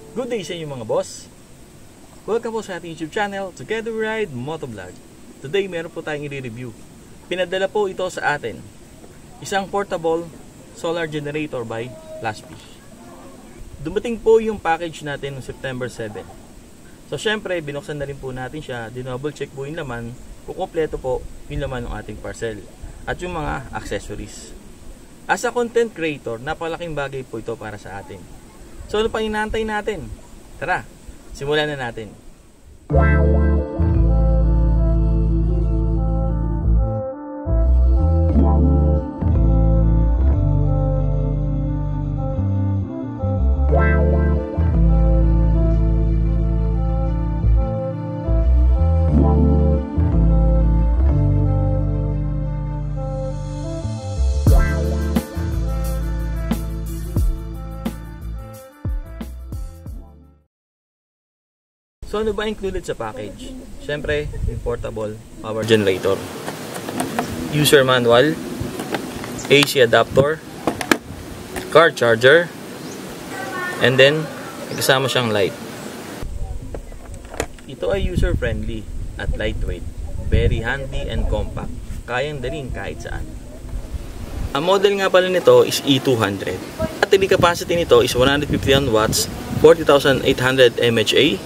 Good day sa inyo mga boss! Welcome po sa ating YouTube channel, Together We Ride Motovlog. Today meron po tayong i-review. Pinadala po ito sa atin. Isang portable solar generator by Flashfish. Dumating po yung package natin noong September 7. So syempre, binuksan na rin po natin siya. Dinouble check po yung laman. Kung kompleto po yung laman ng ating parcel. At yung mga accessories. As a content creator, napakalaking bagay po ito para sa atin. So ano pa inaantay natin? Tara, simulan na natin. So ano ba included sa package? Siyempre, yung portable power generator, user manual, AC adapter, car charger, and then kasama siyang light. Ito ay user friendly at lightweight, very handy and compact, kayang dalhin kahit saan. Ang model nga pala nito is E200. Battery capacity nito is 151 watts, 40,800 mAh.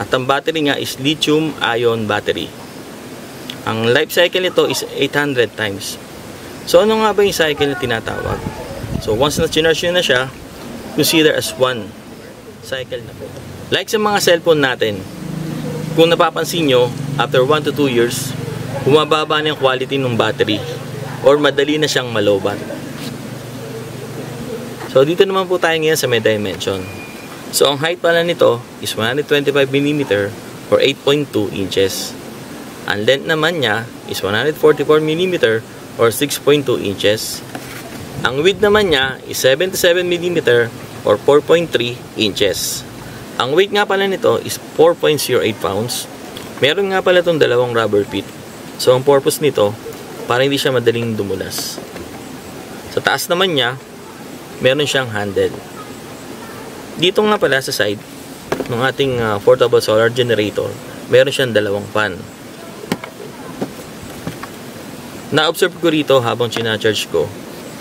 At ang battery niya is lithium-ion battery. Ang life cycle nito is 800 times. So ano nga ba yung cycle na tinatawag? So once na charge na siya, consider as one cycle na po. Like sa mga cellphone natin, kung napapansin nyo, after 1 to 2 years, bumababa na yung quality ng battery or madali na siyang malobat. So dito naman po tayo ngayon sa may dimension. So, ang height pala nito is 125mm or 8.2 inches. Ang length naman niya is 144mm or 6.2 inches. Ang width naman niya is 77mm or 4.3 inches. Ang weight nga pala nito is 4.08 pounds. Meron nga pala itong dalawang rubber feet. So, ang purpose nito, para hindi siya madaling dumulas. Sa taas naman niya, meron siyang handle. Dito nga pala sa side ng ating portable solar generator, meron siyang dalawang fan. Na-observe ko rito habang charge ko,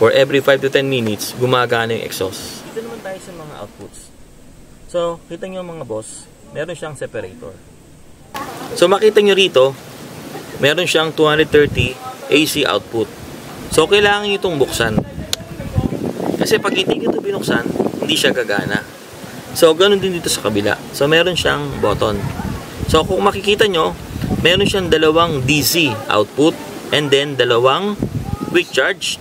for every 5 to 10 minutes, gumagana yung exhaust. Dito naman tayo sa mga outputs. So, kita nyo mga boss, meron siyang separator. So, makita nyo rito, meron siyang 230 AC output. So, kailangan nyo itong buksan. Kasi pag hindi ito binuksan, hindi siya gagana. So, ganun din dito sa kabila. So, meron siyang button. So, kung makikita nyo, meron siyang dalawang DC output and then dalawang quick charge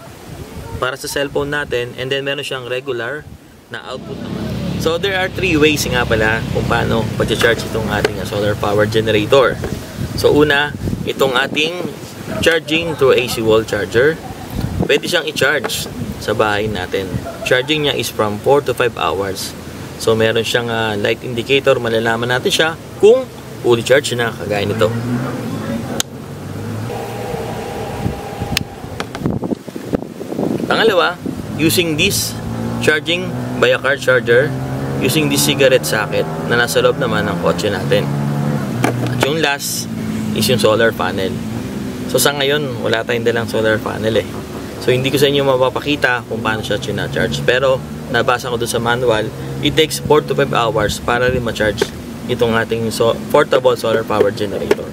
para sa cellphone natin, and then meron siyang regular na output naman. So, there are 3 ways nga pala kung paano pag-charge itong ating solar power generator. So, una, itong ating charging through AC wall charger. Pwede siyang i-charge sa bahay natin. Charging niya is from 4 to 5 hours. So, meron siyang light indicator. Malalaman natin siya kung fully charged na, kagaya nito. Pangalawa, using this charging by a car charger, using this cigarette socket na nasa loob naman ng kotse natin. At yung last is yung solar panel. So, sa ngayon, wala tayong dalang solar panel eh. So, hindi ko sa inyo mapapakita kung paano siya charge. Pero, nabasa ko doon sa manual, it takes 4 to 5 hours para rin ma-charge itong ating portable solar power generator.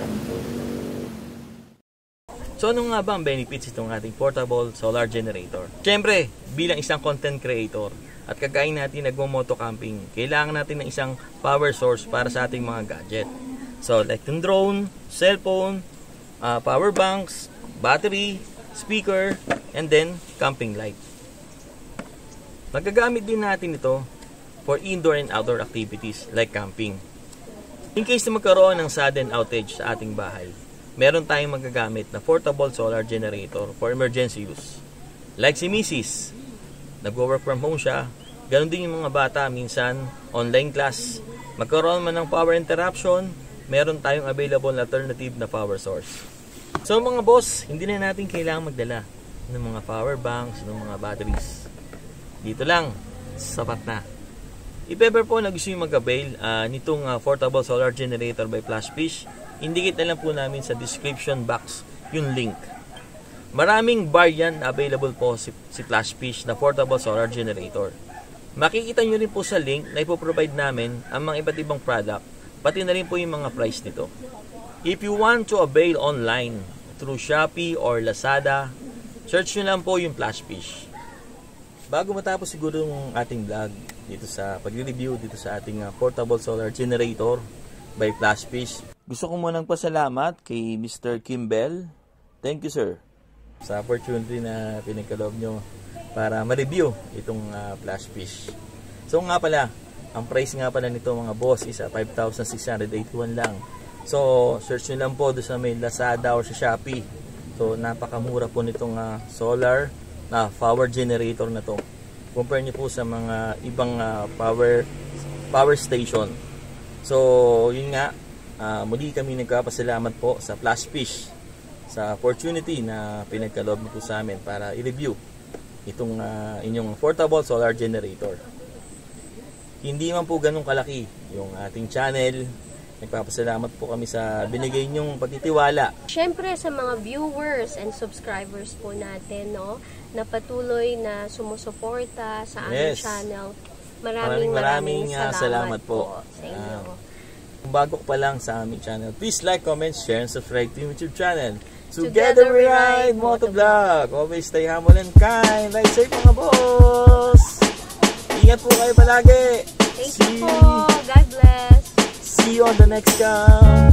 So, ano nga ba ang benefits itong ating portable solar generator? Siyempre, bilang isang content creator at kagaya natin nagmo-moto camping, kailangan natin ng isang power source para sa ating mga gadget. So, like yung drone, cellphone, power banks, battery, speaker, and then camping light. Magagamit din natin ito for indoor and outdoor activities like camping. In case na magkaroon ng sudden outage sa ating bahay, meron tayong magagamit na portable solar generator for emergency use. Like si Mrs. Nagwo-work from home siya. Ganon din yung mga bata, minsan online class. Magkaroon man ng power interruption, meron tayong available alternative na power source. So mga boss, hindi na natin kailangang magdala ng mga power banks, ng mga batteries. Dito lang, sapat na. If ever po na gusto nyo mag-avail nitong portable solar generator by Flashfish, indicate na lang po namin sa description box yung link. Maraming variant available po si Flashfish na portable solar generator. Makikita nyo rin po sa link na ipoprovide namin ang mga iba't ibang product, pati na rin po yung mga price nito. If you want to avail online through Shopee or Lazada, search nyo lang po yung Flashfish. Bago matapos siguro yung ating vlog dito sa pag-review dito sa ating portable solar generator by Flashfish, gusto ko munang pasalamat kay Mr. Kimbell. Thank you, sir, sa opportunity na pinagkaloob nyo para ma-review itong Flashfish. So nga pala, ang price nga pala nito mga boss is 5,681 lang. So search nyo lang po doon sa may Lazada or sa Shopee. So napakamura po nitong solar na power generator na to. Compare nyo po sa mga ibang power station. So yun nga, muli kami nagpapasalamat po sa Flashfish sa opportunity na pinagkaloob nyo po sa amin para i-review itong inyong portable solar generator. Hindi man po ganun kalaki yung ating channel. Nagpapasalamat po kami sa binigay nyong pagtitiwala. Siyempre sa mga viewers and subscribers po natin, no, na patuloy na sumusuporta sa aming channel. Maraming salamat po sa inyo. Kung bago pa lang sa aming channel, please like, comment, share, and subscribe to YouTube channel. Together we ride Motovlog. Always stay humble and kind. Ride safe mga boss. Ingat po kayo palagi. Thank you po. God bless. See you on the next time.